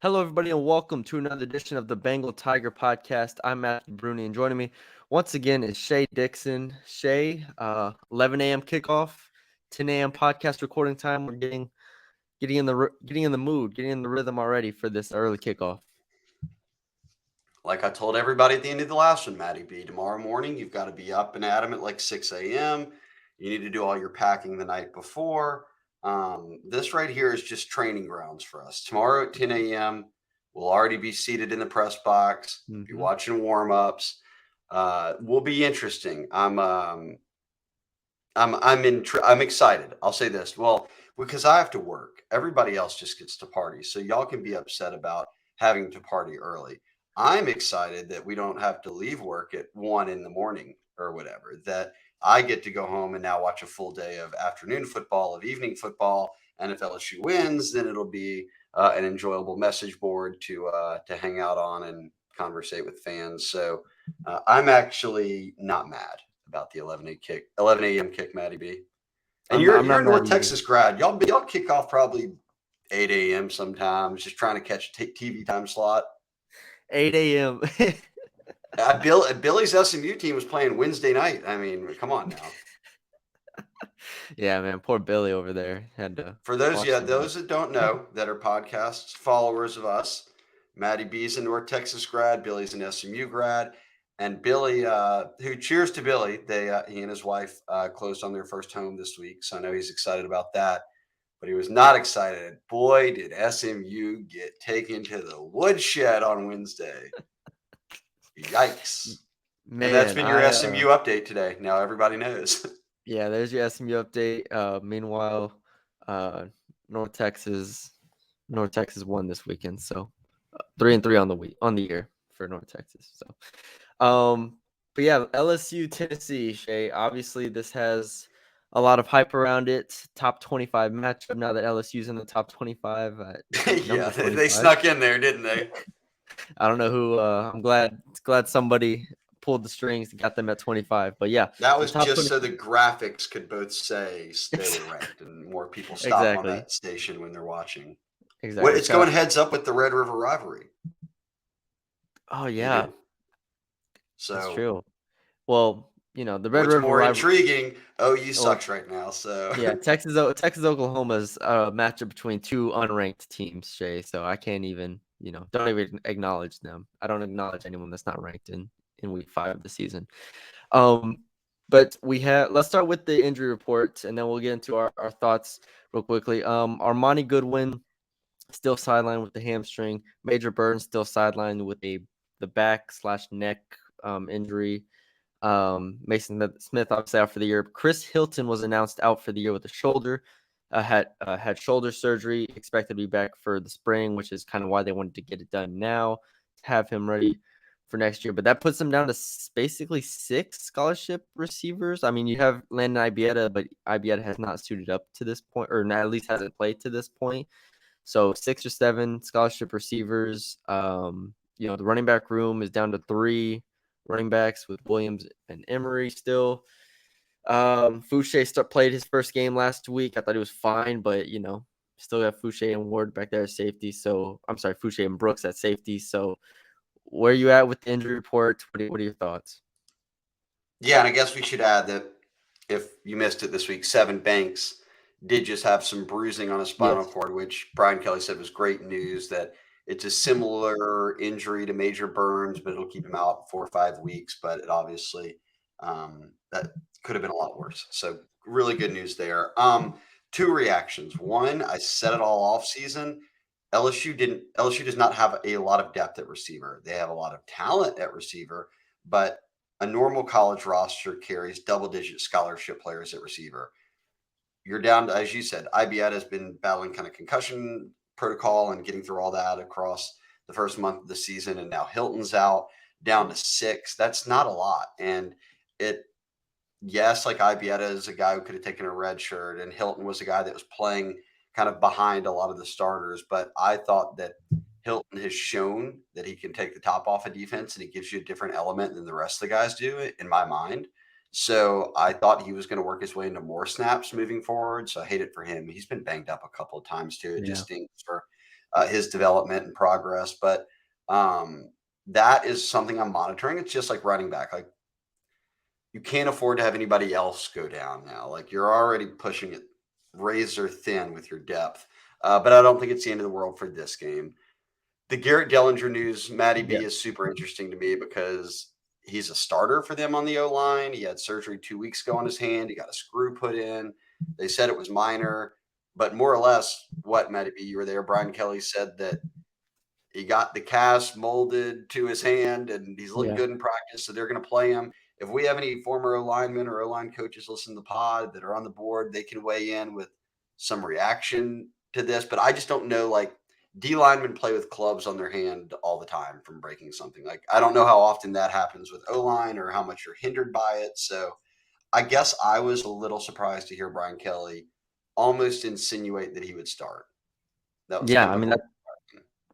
Hello, everybody, and welcome to another edition of the Bengal Tiger podcast. I'm Matthew Brune, and joining me once again is Shea Dixon. Shea, 11 a.m. kickoff, 10 a.m. podcast recording time. We're getting in the mood, getting in the rhythm already for this early kickoff. Like I told everybody at the end of the last one, Matty B, tomorrow morning you've got to be up and at 'em at like 6 a.m. You need to do all your packing the night before. This right here is just training grounds for us. Tomorrow at 10 a.m., we'll already be seated in the press box, be Mm-hmm. watching warm ups. Will be interesting. I'm excited. I'll say this. Well, because I have to work. Everybody else just gets to party. So y'all can be upset about having to party early. I'm excited that we don't have to leave work at 1 in the morning or whatever. That I get to go home and now watch a full day of afternoon football, of evening football, and if LSU wins, then it'll be an enjoyable message board to hang out on and conversate with fans. So I'm actually not mad about the 11 a.m. kick, Matty B. And I'm you're not a mad North either. Texas grad. Y'all kick off probably 8 a.m. sometimes, just trying to catch a TV time slot. 8 a.m. Billy's SMU team was playing Wednesday night. I mean, come on now. Yeah, man, poor Billy over there had to For those, watch yeah, the game. those that don't know that are podcasts followers of us, Matty B's a North Texas grad, Billy's an SMU grad, and Billy, who cheers to Billy, he and his wife closed on their first home this week, so I know he's excited about that. But he was not excited. Boy, did SMU get taken to the woodshed on Wednesday. Yikes! And that's Man, been your SMU update today. Now everybody knows. yeah, there's your SMU update. Meanwhile, uh, North Texas, North Texas won this weekend, so 3-3 on the week on the year for North Texas. So, but yeah, LSU Tennessee. Shay, obviously this has a lot of hype around it. Top 25 matchup now that LSU's in the top 25. I think Yeah, number they 25. snuck in there, didn't they? I don't know who. I'm glad somebody pulled the strings and got them at 25. But yeah, That so was top just so 25. the graphics could both say they were ranked and more people stop on Exactly. that station when they're watching. What Exactly. it's Shout going out. heads up with the Red River rivalry. Oh You yeah, do. that's So true. Well, the Red what's River more rivalry. intriguing, OU Well, sucks right now. So yeah, Texas Oklahoma's a matchup between two unranked teams, Shay. So I can't even, don't even acknowledge them. I don't acknowledge anyone that's not ranked in week 5 of the season. Um, but let's start with the injury report, and then we'll get into our thoughts real quickly. Armani Goodwin still sidelined with the hamstring. Major Burns still sidelined with the back/neck injury. Mason Smith obviously out for the year. Chris Hilton was announced out for the year with a shoulder. Had shoulder surgery. Expected to be back for the spring, which is kind of why they wanted to get it done now to have him ready for next year. But that puts them down to basically 6 scholarship receivers. I mean, you have Landon Ibieta, but Ibieta has not suited up to this point, or at least hasn't played to this point. So 6 or 7 scholarship receivers. The running back room is down to 3 running backs with Williams and Emery still. Fouché played his first game last week. I thought he was fine, but still got Fouché and Ward back there at safety. So I'm sorry, Fouché and Brooks at safety. So where are you at with the injury report? What are your thoughts? yeah, and I guess we should add that if you missed it this week, Seven Banks did just have some bruising on his spinal Yes, cord, which Brian Kelly said was great news. That it's a similar injury to Major Burns, but it'll keep him out 4 or 5 weeks. But it obviously that could have been a lot worse. So really good news there. Two reactions. One, I said it all off season. LSU does not have a lot of depth at receiver. They have a lot of talent at receiver, but a normal college roster carries double digit scholarship players at receiver. You're down to, as you said, Ibieta has been battling kind of concussion protocol and getting through all that across the first month of the season. And now Hilton's out, down to 6. That's not a lot. And it, yes, like Ibieta is a guy who could have taken a red shirt, and Hilton was a guy that was playing kind of behind a lot of the starters. But I thought that Hilton has shown that he can take the top off of defense and he gives you a different element than the rest of the guys do, in my mind. So I thought he was going to work his way into more snaps moving forward. So I hate it for him. He's been banged up a couple of times too. It just yeah, stinks for his development and progress. But that is something I'm monitoring. It's just like running back. Like you can't afford to have anybody else go down now. Like you're already pushing it razor thin with your depth. But I don't think it's the end of the world for this game. The Garrett Dellinger news, Matty B, Yeah. is super interesting to me because he's a starter for them on the O line. He had surgery 2 weeks ago on his hand. He got a screw put in. They said it was minor, but more or less, what, Matty B, you were there. Brian Kelly said that he got the cast molded to his hand and he's looked Yeah. good in practice. So they're going to play him. If we have any former O linemen or O line coaches listen to the pod that are on the board, they can weigh in with some reaction to this. But I just don't know, like, D linemen play with clubs on their hand all the time from breaking something. Like, I don't know how often that happens with O line or how much you're hindered by it. So I guess I was a little surprised to hear Brian Kelly almost insinuate that he would start. That was Yeah, kind I of a mean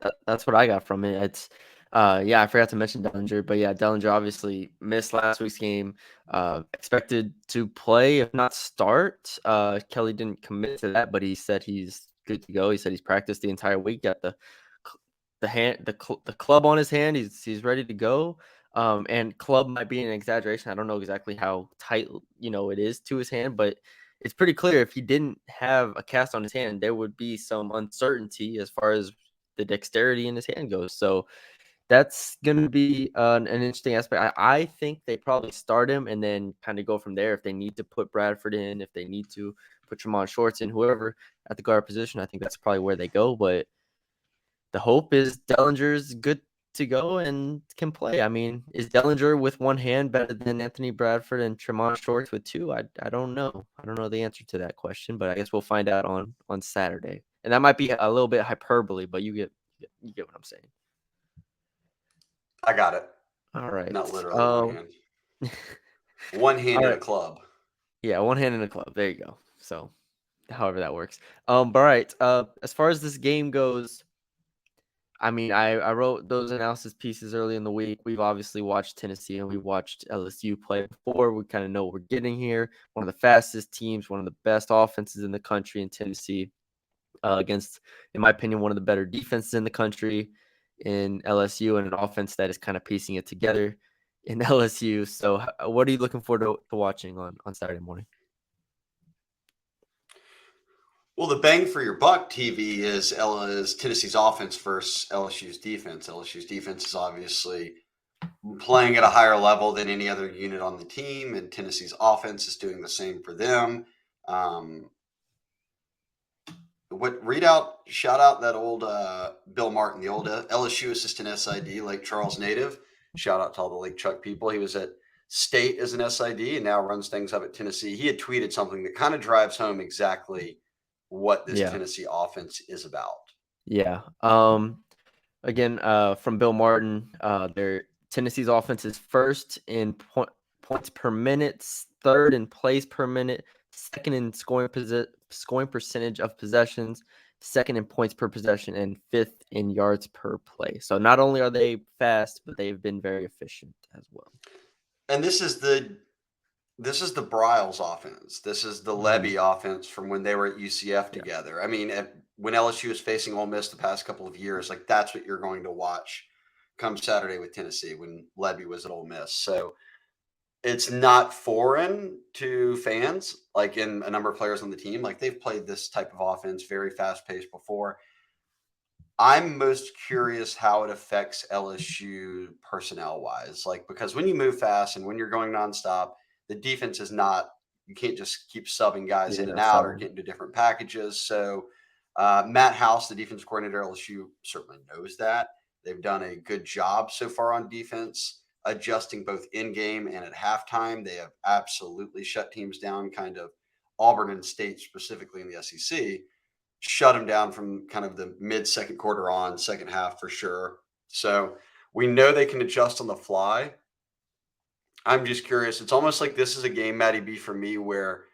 cool. that's what I got from it. It's yeah, I forgot to mention Dellinger, but yeah, Dellinger obviously missed last week's game. Expected to play, if not start. Kelly didn't commit to that, but he said he's good to go. He said he's practiced the entire week. Got the club on his hand. He's ready to go. And club might be an exaggeration. I don't know exactly how tight it is to his hand, but it's pretty clear if he didn't have a cast on his hand, there would be some uncertainty as far as the dexterity in his hand goes. So that's going to be an interesting aspect. I think they probably start him and then kind of go from there. If they need to put Bradford in, if they need to put Tremont Shorts in, whoever at the guard position, I think that's probably where they go. But the hope is Dellinger's good to go and can play. I mean, is Dellinger with one hand better than Anthony Bradford and Tremont Shorts with two? I don't know. I don't know the answer to that question, but I guess we'll find out on Saturday. And that might be a little bit hyperbole, but you get what I'm saying. I got it. All right. Not literally one hand. One All hand in right. a club. Yeah, one hand in a club. There you go. So, however that works. But all right. As far as this game goes, I mean, I wrote those analysis pieces early in the week. We've obviously watched Tennessee and we watched LSU play before. We kind of know what we're getting here. One of the fastest teams, one of the best offenses in the country in Tennessee, against, in my opinion, one of the better defenses in the country in LSU, and an offense that is kind of piecing it together in LSU. So, what are you looking forward to watching on Saturday morning? Well, the bang for your buck TV is Tennessee's offense versus LSU's defense. LSU's defense is obviously playing at a higher level than any other unit on the team, and Tennessee's offense is doing the same for them. Shout out that old Bill Martin, the old LSU assistant SID, Lake Charles native. Shout out to all the Lake Chuck people. He was at State as an SID and now runs things up at Tennessee. He had tweeted something that kind of drives home exactly what this Yeah, Tennessee offense is about. yeah. Again, from Bill Martin, their Tennessee's offense is first in points per minute, third in plays per minute, second in scoring percentage of possessions, second in points per possession, and fifth in yards per play. So not only are they fast, but they've been very efficient as well. And this is the Bryles offense. This is the Levy offense from when they were at UCF Yeah, together. I mean, when LSU was facing Ole Miss the past couple of years, like that's what you're going to watch come Saturday with Tennessee when Levy was at Ole Miss. So it's not foreign to fans, like in a number of players on the team. Like they've played this type of offense very fast paced before. I'm most curious how it affects LSU personnel wise. Like, because when you move fast and when you're going nonstop, the defense is not, you can't just keep subbing guys yeah, in and that's out or solid. get into different packages. So, Matt House, the defense coordinator at LSU, certainly knows that. They've done a good job so far on defense, adjusting both in game and at halftime. They have absolutely shut teams down, kind of Auburn and State specifically in the SEC shut them down from kind of the mid second quarter on, second half for sure. So we know they can adjust on the fly. I'm just curious. It's almost like this is a game, Matty B, for me, where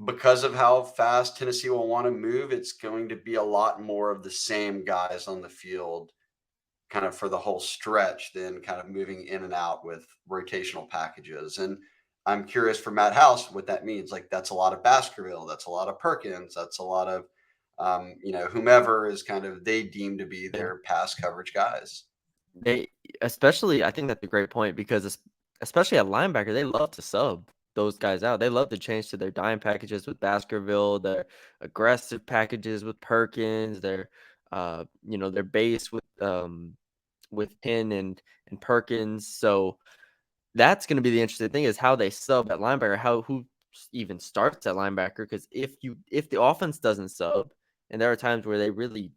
because of how fast Tennessee will want to move, it's going to be a lot more of the same guys on the field kind of for the whole stretch than kind of moving in and out with rotational packages. And I'm curious for Matt House what that means. Like that's a lot of Baskerville, that's a lot of Perkins, that's a lot of whomever is kind of they deem to be Yeah. their pass coverage guys. They especially I think that's a great point because especially at linebacker, they love to sub those guys out. They love to change to their dime packages with Baskerville, their aggressive packages with Perkins, their base with Penn and Perkins. So that's going to be the interesting thing is how they sub at linebacker, who even starts at linebacker. Because if the offense doesn't sub, and there are times where they really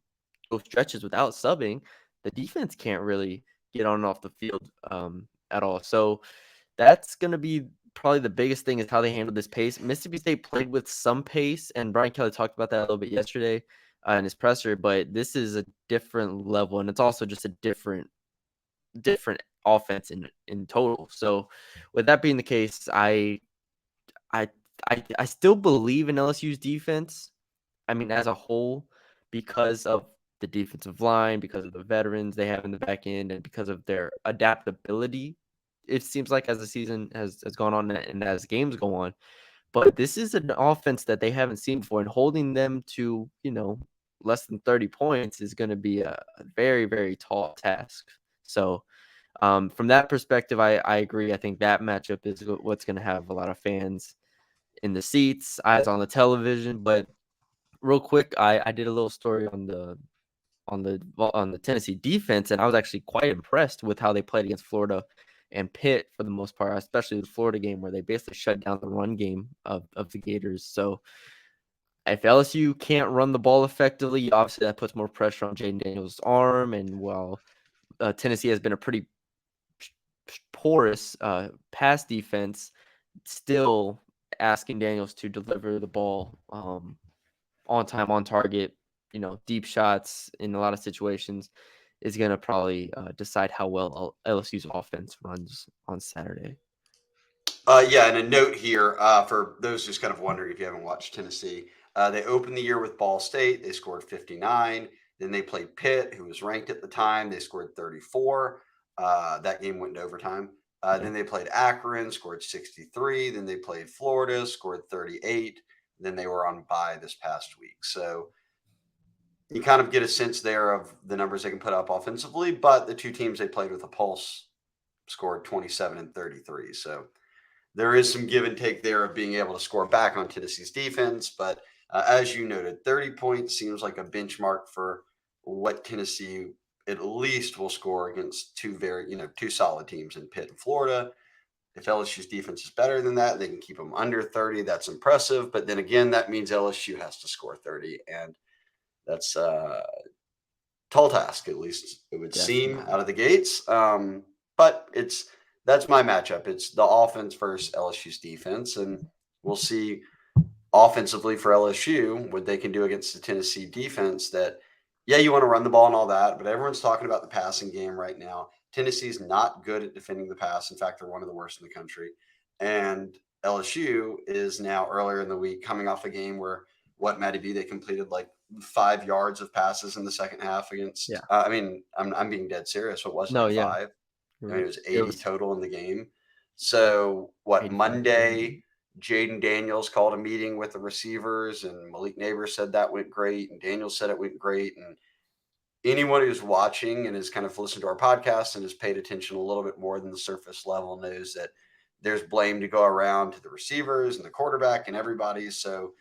go stretches without subbing, the defense can't really get on and off the field at all. So that's going to be probably the biggest thing is how they handle this pace. Mississippi State played with some pace, and Brian Kelly talked about that a little bit yesterday in his presser. But this is a different level, and it's also just a different offense in total. So with that being the case, I I still believe in LSU's defense. I mean, as a whole, because of the defensive line, because of the veterans they have in the back end, and because of their adaptability, it seems like as the season has gone on and as games go on. But this is an offense that they haven't seen before, and holding them to, less than 30 points is going to be a very, very tall task. So from that perspective, I agree. I think that matchup is what's going to have a lot of fans in the seats, eyes on the television. But real quick, I did a little story on the Tennessee defense, and I was actually quite impressed with how they played against Florida and Pitt for the most part, especially the Florida game where they basically shut down the run game of the Gators. So if LSU can't run the ball effectively, obviously that puts more pressure on Jaden Daniels' arm. And while Tennessee has been a pretty porous pass defense, still asking Daniels to deliver the ball on time, on target, deep shots in a lot of situations is going to probably decide how well LSU's offense runs on Saturday. Yeah, and a note here for those just kind of wondering if you haven't watched Tennessee. They opened the year with Ball State. They scored 59. Then they played Pitt, who was ranked at the time. They scored 34. That game went into overtime. Yeah. Then they played Akron, scored 63. Then they played Florida, scored 38. Then they were on bye this past week. So you kind of get a sense there of the numbers they can put up offensively. But the two teams they played with a pulse scored 27 and 33. So there is some give and take there of being able to score back on Tennessee's defense. But as you noted, 30 points seems like a benchmark for what Tennessee at least will score against two solid teams in Pitt and Florida. If LSU's defense is better than that, they can keep them under 30. That's impressive. But then again, that means LSU has to score 30. And that's tall task, at least it would seem Definitely. out of the gates. But that's my matchup. It's the offense versus LSU's defense, and we'll see offensively for LSU what they can do against the Tennessee defense. That yeah, you want to run the ball and all that, but everyone's talking about the passing game right now. Tennessee's not good at defending the pass. In fact, they're one of the worst in the country, and LSU is now earlier in the week coming off a game where what Matty B they completed like 5 yards of passes in the second half against. Yeah. I mean, I'm being dead serious. What was it No, like yeah. five? You're I mean, it right. was It 80 was total in the game. So what 85 to 80. Monday? Jaden Daniels called a meeting with the receivers, and Malik Neighbors said that went great, and Daniels said it went great. And anyone who's watching and has kind of listened to our podcast and has paid attention a little bit more than the surface level knows that there's blame to go around to the receivers and the quarterback and everybody. So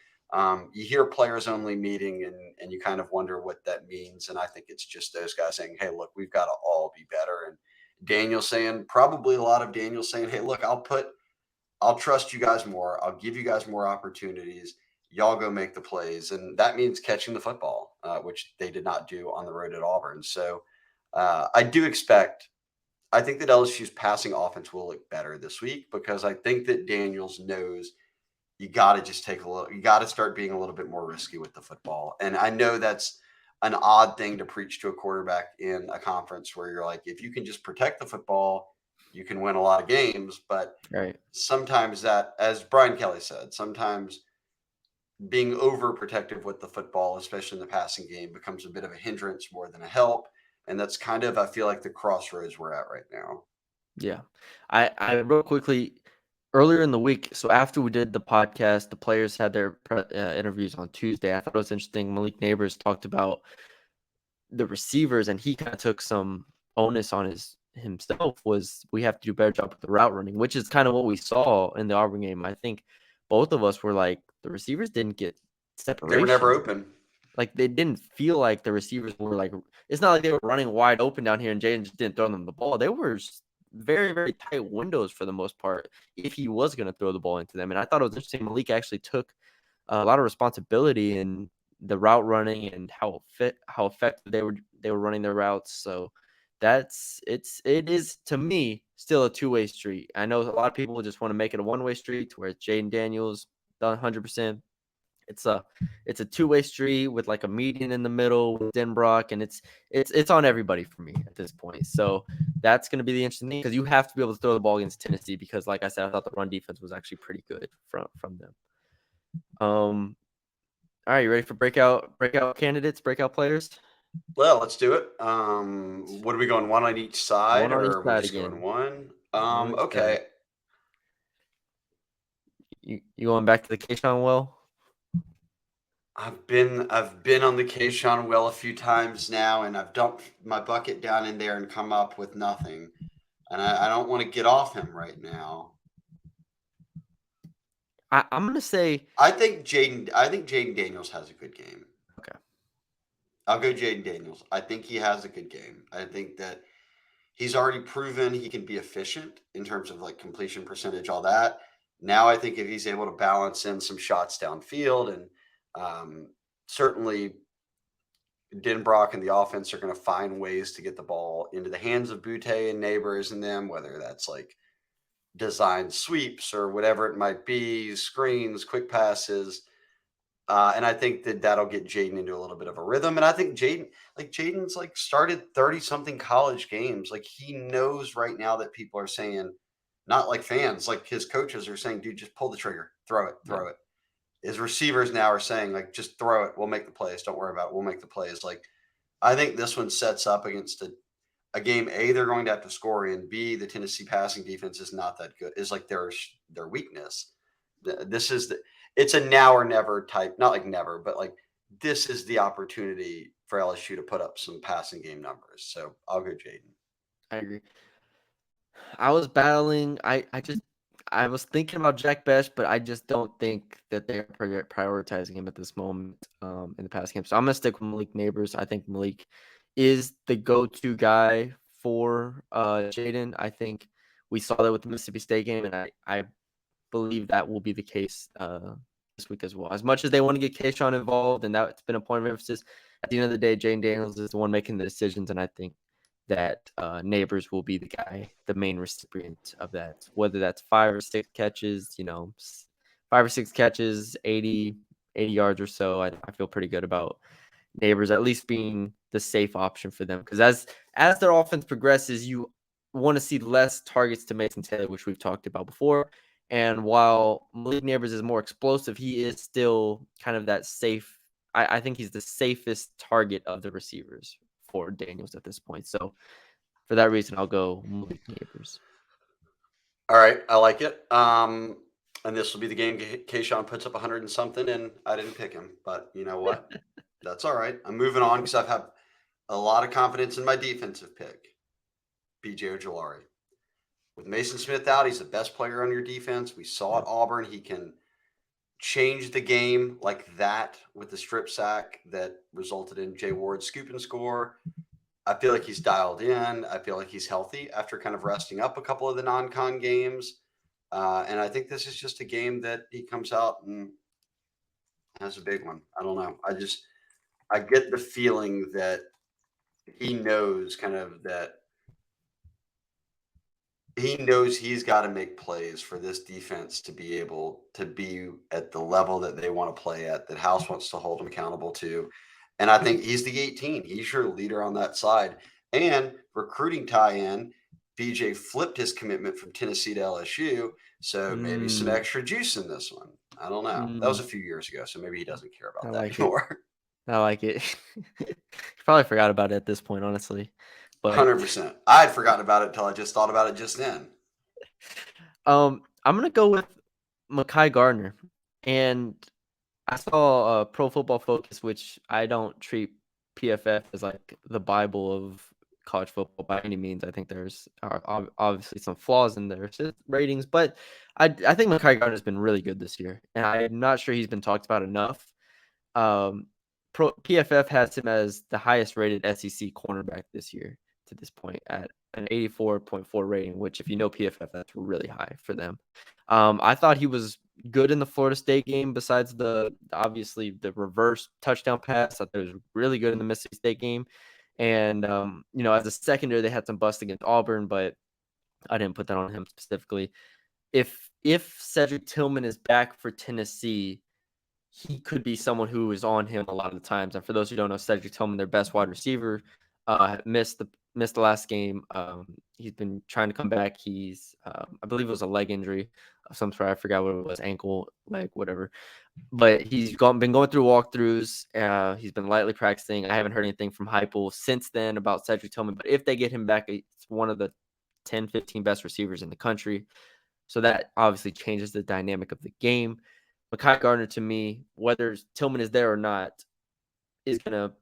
you hear players only meeting and you kind of wonder what that means. And I think it's just those guys saying, hey, look, we've got to all be better. And Daniel saying, probably a lot of Daniel saying, hey, look, I'll trust you guys more. I'll give you guys more opportunities. Y'all go make the plays. And that means catching the football, which they did not do on the road at Auburn. So I do expect, I think that LSU's passing offense will look better this week because I think that Daniels knows you got to just take a little, you got to start being a little bit more risky with the football. And I know that's an odd thing to preach to a quarterback in a conference where you're like, if you can just protect the football, you can win a lot of games. But Right. sometimes that, as Brian Kelly said, sometimes being overprotective with the football, especially in the passing game, becomes a bit of a hindrance more than a help. And that's kind of, I feel like, the crossroads we're at right now. Yeah. I real quickly earlier in the week, so after we did the podcast, the players had their interviews on Tuesday. I thought it was interesting. Malik Neighbors talked about the receivers, and he kind of took some onus on himself. Was we have to do a better job with the route running, which is kind of what we saw in the Auburn game. I think both of us were like, the receivers didn't get They were never separation. open. Like they didn't feel like the receivers were like. It's not like they were running wide open down here, and Jaden just didn't throw them the ball. They were very, very tight windows for the most part if he was going to throw the ball into them. And I thought it was interesting. Malik actually took a lot of responsibility in the route running and how effective they were running their routes. So it is to me still a two-way street. I know a lot of people just want to make it a one-way street to where it's Jaden Daniels done 100%. It's a two-way street with like a median in the middle with Denbrock, and it's on everybody for me at this point. So that's going to be the interesting thing because you have to be able to throw the ball against Tennessee because, like I said, I thought the run defense was actually pretty good from them. All right, you ready for breakout candidates, breakout players? Well, let's do it. What are we going? One on each side, One on or each are we side just going again. one? One on each side. Okay. You going back to the Keyshawn well? I've been on the Keyshawn well a few times now, and I've dumped my bucket down in there and come up with nothing. And I don't want to get off him right now. I'm gonna say I think Jaden Daniels has a good game. okay. I'll go Jaden Daniels. I think he has a good game. I think that he's already proven he can be efficient in terms of like completion percentage, all that. Now I think if he's able to balance in some shots downfield and certainly Denbrock and the offense are going to find ways to get the ball into the hands of Butte and Neighbors and them, whether that's like design sweeps or whatever it might be, screens, quick passes. And I think that that'll get Jaden into a little bit of a rhythm. And I think Jaden's like started 30 something college games. Like he knows right now that people are saying, not like fans, like his coaches are saying, dude, just pull the trigger, throw it, Yeah, throw it. His receivers now are saying, like, just throw it. We'll make the plays. Don't worry about it. We'll make the plays. Like, I think this one sets up against a game. A, they're going to have to score in. B, the Tennessee passing defense is not that good. Is like their weakness. This is it's a now or never type. Not like never, but like this is the opportunity for LSU to put up some passing game numbers. So I'll go Jaden. I agree. I was battling. I was thinking about Jack Best, but I just don't think that they're prioritizing him at this moment in the past game. So I'm gonna stick with Malik Neighbors. I think Malik is the go-to guy for Jaden. I think we saw that with the Mississippi State game, and I believe that will be the case this week as well. As much as they want to get Kayshawn involved, and that's been a point of emphasis, at the end of the day, Jane Daniels is the one making the decisions, and I think that Neighbors will be the guy, the main recipient of that. Whether that's 5 or 6 catches, 5 or 6 catches, 80 yards or so, I feel pretty good about Neighbors at least being the safe option for them. Because as their offense progresses, you want to see less targets to Mason Taylor, which we've talked about before. And while Malik Neighbors is more explosive, he is still kind of that safe. I think he's the safest target of the receivers for Daniels at this point. So for that reason, I'll go Malik Neighbors. All right, I like it. And this will be the game Kayshawn puts up 100 and something, and I didn't pick him. But you know what? That's all right. I'm moving on because I've had a lot of confidence in my defensive pick, B.J. Ojolari. With Mason Smith out, he's the best player on your defense. We saw at Auburn he can change the game like that with the strip sack that resulted in Jay Ward's scoop and score. I feel like he's dialed in. I feel like he's healthy after kind of resting up a couple of the non-con games. And I think this is just a game that he comes out and has a big one. I don't know. I get the feeling that he knows kind of that he knows he's got to make plays for this defense to be able to be at the level that they want to play at, that House wants to hold him accountable to. And I think he's the 18. He's your leader on that side. And recruiting tie-in, BJ flipped his commitment from Tennessee to LSU. So maybe some extra juice in this one. I don't know. That was a few years ago, so maybe he doesn't care about that anymore. I like it. Probably forgot about it at this point, honestly. But 100%. I had forgotten about it until I just thought about it just then. I'm gonna go with Mekhi Gardner, and I saw Pro Football Focus, which I don't treat PFF as like the Bible of college football by any means. I think there's obviously some flaws in their ratings, but I think Mekhi Gardner's been really good this year, and I'm not sure he's been talked about enough. Um, PFF has him as the highest rated SEC cornerback this year to this point at an 84.4 rating, which if you know PFF, that's really high for them. I thought he was good in the Florida State game besides the obviously the reverse touchdown pass. I thought he was really good in the Mississippi State game. And as a secondary, they had some bust against Auburn, but I didn't put that on him specifically. If Cedric Tillman is back for Tennessee, he could be someone who is on him a lot of the times. And for those who don't know, Cedric Tillman, their best wide receiver, missed the last game. He's been trying to come back. He's I believe it was a leg injury of some sort. I forgot what it was, ankle, leg, whatever. But been going through walkthroughs. He's been lightly practicing. I haven't heard anything from Heupel since then about Cedric Tillman. But if they get him back, it's one of the 10, 15 best receivers in the country. So that obviously changes the dynamic of the game. Mekhi Gardner, to me, whether Tillman is there or not, is going to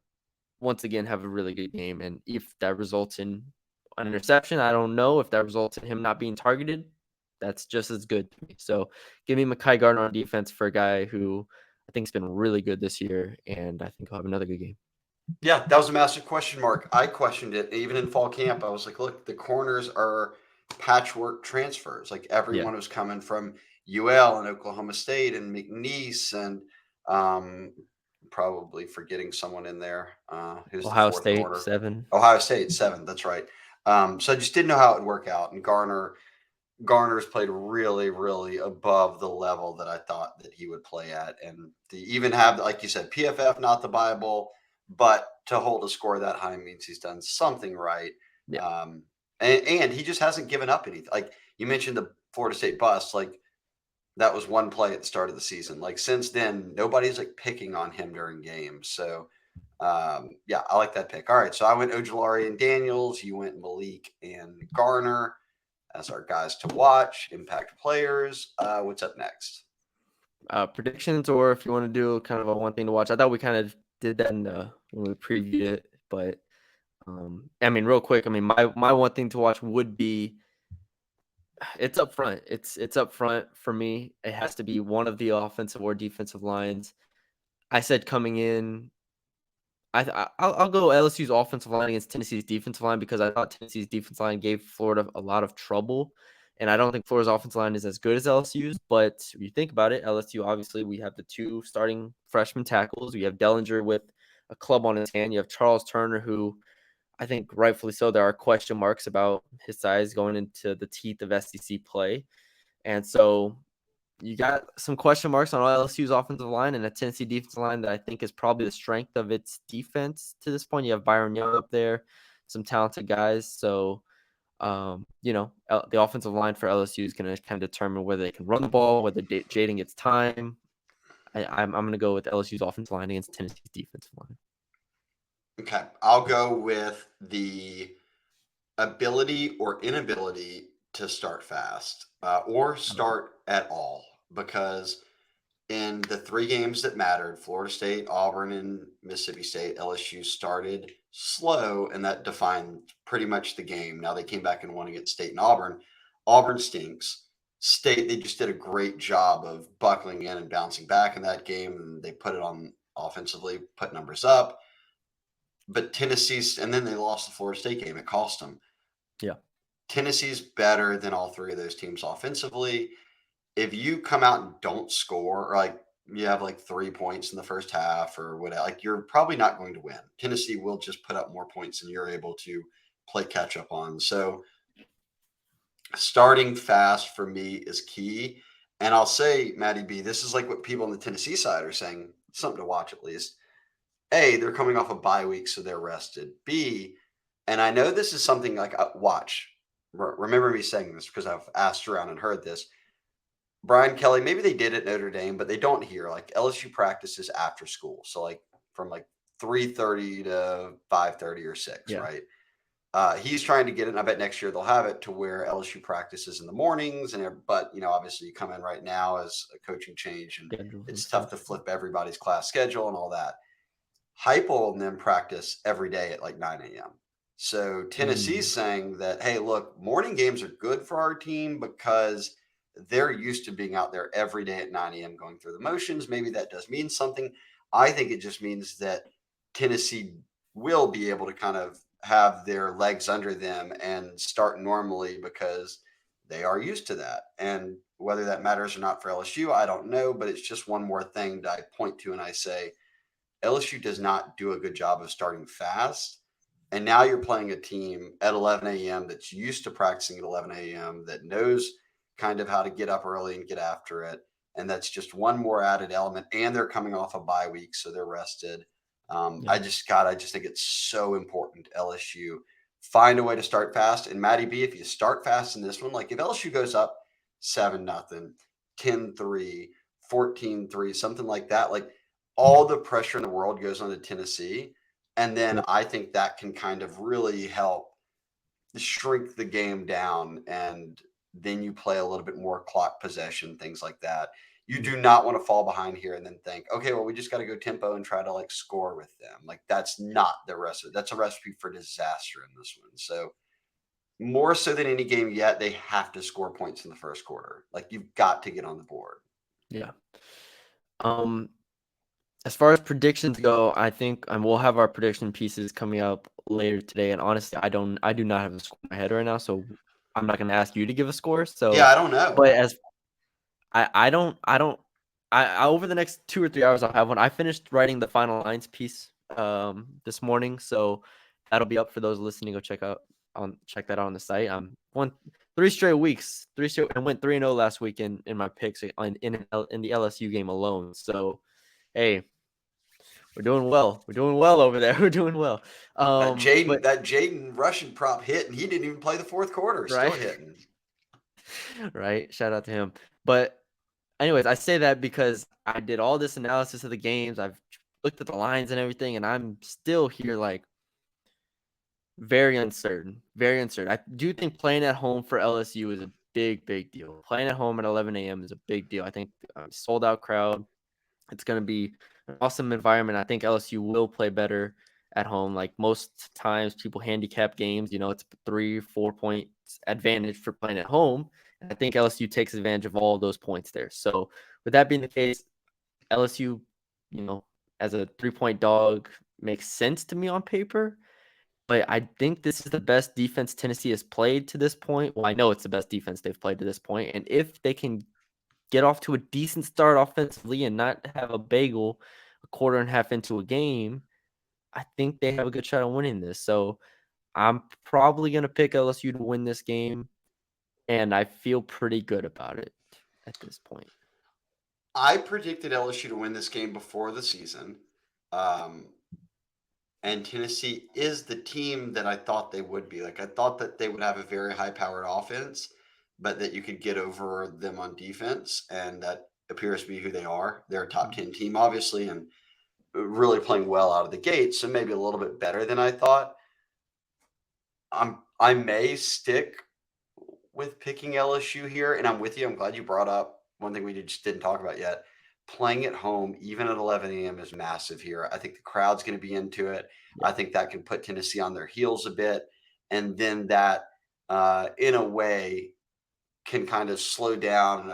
once again have a really good game. And if that results in an interception, I don't know. If that results in him not being targeted, that's just as good to me. So give me Mekhi Gardner on defense for a guy who I think has been really good this year, and I think he'll have another good game. Yeah, that was a massive question mark. I questioned it even in fall camp. I was like, look, the corners are patchwork transfers. Like everyone was coming from UL and Oklahoma State and McNeese and probably forgetting someone in there. Who's the Ohio fourth State, corner? 7. Ohio State, 7. That's right. So I just didn't know how it would work out. And Garner's played really, really above the level that I thought that he would play at. And to even have, like you said, PFF, not the Bible, but to hold a score that high means he's done something right. Yeah. And he just hasn't given up anything. Like you mentioned the Florida State bust, like that was one play at the start of the season. Like since then, nobody's like picking on him during games. So yeah, I like that pick. All right. So I went Ojulari and Daniels. You went Malik and Garner as our guys to watch, impact players. What's up next? Predictions, or if you want to do kind of a one thing to watch. I thought we kind of did that when we previewed it, but I mean, real quick, I mean, my one thing to watch would be it's up front. It's up front for me. It has to be one of the offensive or defensive lines. I said coming in, I'll go LSU's offensive line against Tennessee's defensive line because I thought Tennessee's defensive line gave Florida a lot of trouble, and I don't think Florida's offensive line is as good as LSU's. But if you think about it, LSU obviously we have the 2 starting freshman tackles. We have Dellinger with a club on his hand. You have Charles Turner, who I think rightfully so. There are question marks about his size going into the teeth of SEC play, and so you got some question marks on LSU's offensive line and a Tennessee defensive line that I think is probably the strength of its defense to this point. You have Byron Young up there, some talented guys. So, the offensive line for LSU is going to kind of determine whether they can run the ball, whether Jaden gets time. I'm going to go with LSU's offensive line against Tennessee's defensive line. Okay. I'll go with the ability or inability to start fast or start at all because in the 3 games that mattered, Florida State, Auburn, and Mississippi State, LSU started slow, and that defined pretty much the game. Now they came back and won against State and Auburn. Auburn stinks. State, they just did a great job of buckling in and bouncing back in that game, and they put it on offensively, put numbers up. But Tennessee's, and then they lost the Florida State game. It cost them. Yeah. Tennessee's better than all 3 of those teams offensively. If you come out and don't score, or like you have like 3 points in the first half or whatever, like you're probably not going to win. Tennessee will just put up more points than you're able to play catch up on. So starting fast for me is key. And I'll say, Maddie B, this is like what people on the Tennessee side are saying, something to watch at least. A, they're coming off a bye week, so they're rested. B, and I know this is something like watch. Remember me saying this because I've asked around and heard this. Brian Kelly, maybe they did at Notre Dame, but they don't here. Like LSU practices after school, so like from like 3:30 to 5:30 or 6, Yeah. right? He's trying to get it, and I bet next year they'll have it to where LSU practices in the mornings. But obviously you come in right now as a coaching change, and Schedules and it's tough stuff. to flip everybody's class schedule and all that. Heupel and them practice every day at like 9 a.m. So Tennessee's saying that, hey, look, morning games are good for our team because they're used to being out there every day at 9 a.m. going through the motions. Maybe that does mean something. I think it just means that Tennessee will be able to kind of have their legs under them and start normally because they are used to that. And whether that matters or not for LSU, I don't know, but it's just one more thing that I point to and I say, LSU does not do a good job of starting fast. And now you're playing a team at 11 a.m. that's used to practicing at 11 a.m., that knows kind of how to get up early and get after it. And that's just one more added element. And they're coming off a bye week, so they're rested. Yeah. I just think it's so important. LSU find a way to start fast. And Matty B, if you start fast in this one, like if LSU goes up 7-0, 10-3, 14-3, something like that, like all the pressure in the world goes on to Tennessee. And then Yep. I think that can kind of really help shrink the game down. And then you play a little bit more clock possession, things like that. You do not want to fall behind here and then think, okay, well, we just got to go tempo and try to like score with them. Like that's not the recipe. That's a recipe for disaster in this one. So more so than any game yet, they have to score points in the first quarter. Like you've got to get on the board. Yeah. As far as predictions go, I think we'll have our prediction pieces coming up later today. And honestly, I do not have a score in my head right now, so I'm not going to ask you to give a score. Yeah, So, I don't know. but as I don't, I over the next 2 or 3 hours, I'll have one. I finished writing the final lines piece this morning, so that'll be up for those listening. Go check that out on the site. Won 3 straight weeks, and went 3-0 last week in my picks in the LSU game alone. So, hey. We're doing well. We're doing well over there. We're doing well. But That Jaden Russian prop hit, and he didn't even play the fourth quarter. Still right, hitting. right. Shout out to him. But anyways, I say that because I did all this analysis of the games. I've looked at the lines and everything, and I'm still here like very uncertain. Very uncertain. I do think playing at home for LSU is a big, big deal. Playing at home at 11 a.m. is a big deal. I think sold out crowd. It's going to be an awesome environment. I think LSU will play better at home. Like most times, people handicap games. It's 3-4 points advantage for playing at home. And I think LSU takes advantage of all of those points there. So, with that being the case, LSU, as a 3-point dog makes sense to me on paper. But I think this is the best defense Tennessee has played to this point. Well, I know it's the best defense they've played to this point. And if they can get off to a decent start offensively and not have a bagel a quarter and a half into a game, I think they have a good shot at winning this. So I'm probably going to pick LSU to win this game, and I feel pretty good about it at this point. I predicted LSU to win this game before the season. And Tennessee is the team that I thought they would be. Like I thought that they would have a very high-powered offense, but that you could get over them on defense, and that appears to be who they are. They're a top 10 team, obviously, and really playing well out of the gate. So maybe a little bit better than I thought. I may stick with picking LSU here, and I'm with you. I'm glad you brought up one thing we just didn't talk about yet. Playing at home, even at 11 a.m., is massive here. I think the crowd's going to be into it. Yeah. I think that can put Tennessee on their heels a bit, and then that, in a way, can kind of slow down,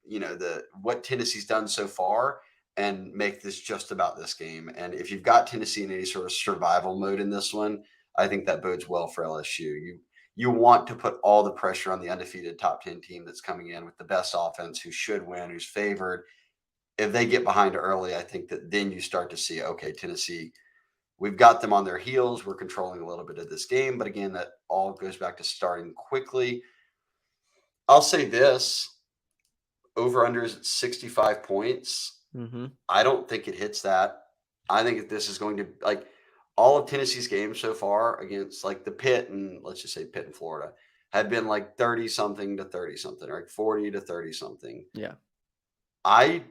the what Tennessee's done so far, and make this just about this game. And if you've got Tennessee in any sort of survival mode in this one, I think that bodes well for LSU. You want to put all the pressure on the undefeated top 10 team that's coming in with the best offense, who should win, who's favored. If they get behind early, I think that then you start to see, okay, Tennessee, we've got them on their heels. We're controlling a little bit of this game. But again, that all goes back to starting quickly. I'll say this, over under is at 65 points. Mm-hmm. I don't think it hits that. I think that this is going to, like, all of Tennessee's games so far against like the Pitt, and let's just say Pitt in Florida, have been like 30 something to 30 something, or like 40 to 30 something. Yeah. I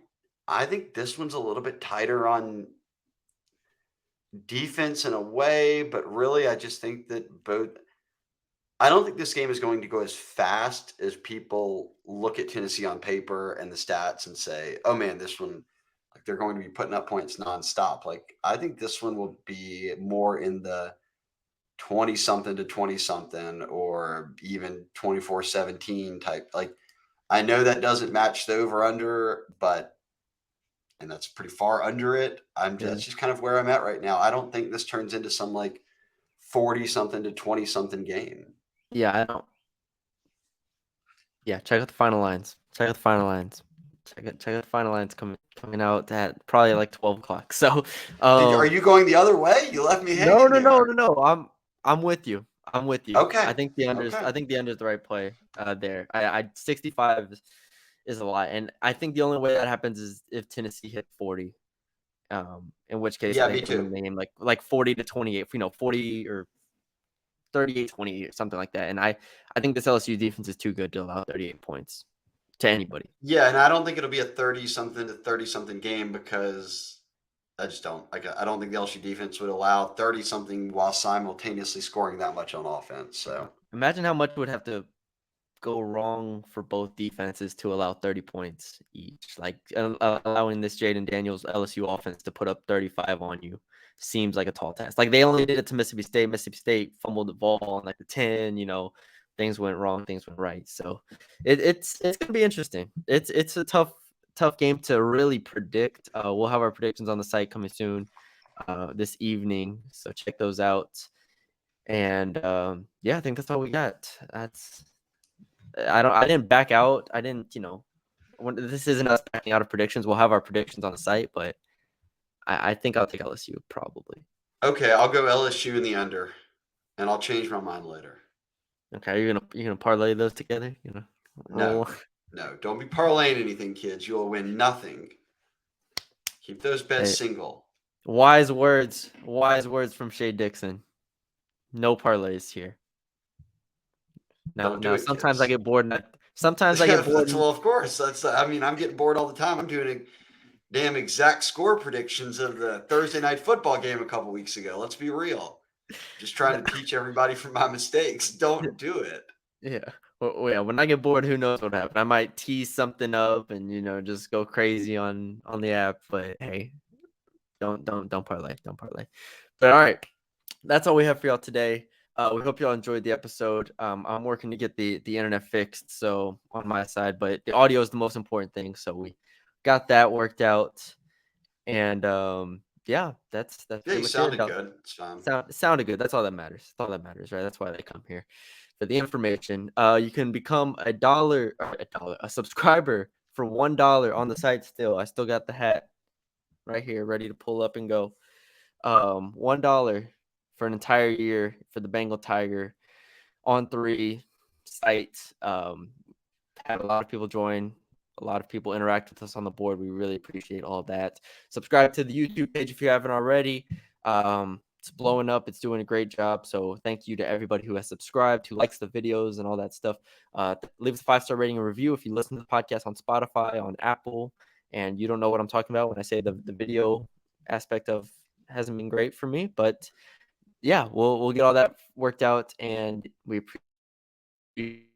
think this one's a little bit tighter on defense in a way, but really, I just think that both. I don't think this game is going to go as fast as people look at Tennessee on paper and the stats and say, "Oh man, this one, like they're going to be putting up points nonstop." Like I think this one will be more in the 20 something to 20 something or even 24-17 type. Like I know that doesn't match the over under, but and that's pretty far under it. Yeah. That's just kind of where I'm at right now. I don't think this turns into some like 40 something to 20 something game. Yeah, I don't. Yeah, check out the final lines. Check out the final lines. Check out the final lines coming out at probably like 12 o'clock. So, Are um, you going the other way? You left me no, hanging no, no, there. no, no. I'm with you. I'm with you. I Okay. think the unders. Okay. I think the under is the right play. There. I 65 is a lot, and I think the only way that happens is if Tennessee hit 40. In which case I Yeah, me think they too. win the game like 40 to 28. 40 or 38-28 or something like that. And I think this LSU defense is too good to allow 38 points to anybody. Yeah, and I don't think it'll be a 30 something to 30 something game because I just don't. Like I don't think the LSU defense would allow 30 something while simultaneously scoring that much on offense. So Imagine how much would have to go wrong for both defenses to allow 30 points each. Like allowing this Jaden Daniels LSU offense to put up 35 on you seems like a tall task. Like they only did it to Mississippi State. Mississippi State fumbled the ball on like the 10, things went wrong, things went right. So it's gonna be interesting. It's a tough game to really predict. We'll have our predictions on the site coming soon this evening. So check those out. And yeah, I think that's all we got. I didn't back out. I didn't, when this isn't us backing out of predictions. We'll have our predictions on the site, but I think I'll take LSU probably. okay, I'll go LSU in the under, and I'll change my mind later. Okay, you're gonna parlay those together, No, roll. no, don't be parlaying anything, kids. You'll win nothing. Keep those bets Hey, single. wise words from Shea Dixon. No parlays here. Don't do Now it, sometimes I kids. get bored. Sometimes I get bored. That's well, of course. That's. I mean, I'm getting bored all the time. I'm doing a damn exact score predictions of the Thursday night football game a couple weeks ago. Let's be real. Just trying to teach everybody from my mistakes. Don't do it. Yeah. Well, yeah. When I get bored, who knows what happened? I might tease something up and just go crazy on the app. But hey, don't parlay. Don't parlay. But all right, that's all we have for y'all today. We hope y'all enjoyed the episode. I'm working to get the internet fixed, so on my side, but the audio is the most important thing. So we got that worked out, and yeah, that's Yeah, pretty you much it. sounded good. It's fine. Sounded good. That's all that matters. That's all that matters, right? That's why they come here for the information. You can become a subscriber for $1 on the site. Still, I still got the hat right here, ready to pull up and go. $1 for an entire year for the Bengal Tiger on 3 sites. Had a lot of people join, a lot of people interact with us on the board. We really appreciate all that. Subscribe to the YouTube page if you haven't already. It's blowing up. It's doing a great job. So thank you to everybody who has subscribed, who likes the videos and all that stuff. Leave us a 5-star rating and review if you listen to the podcast on Spotify, on Apple, and you don't know what I'm talking about when I say the video aspect of hasn't been great for me. But yeah, we'll get all that worked out, and we appreciate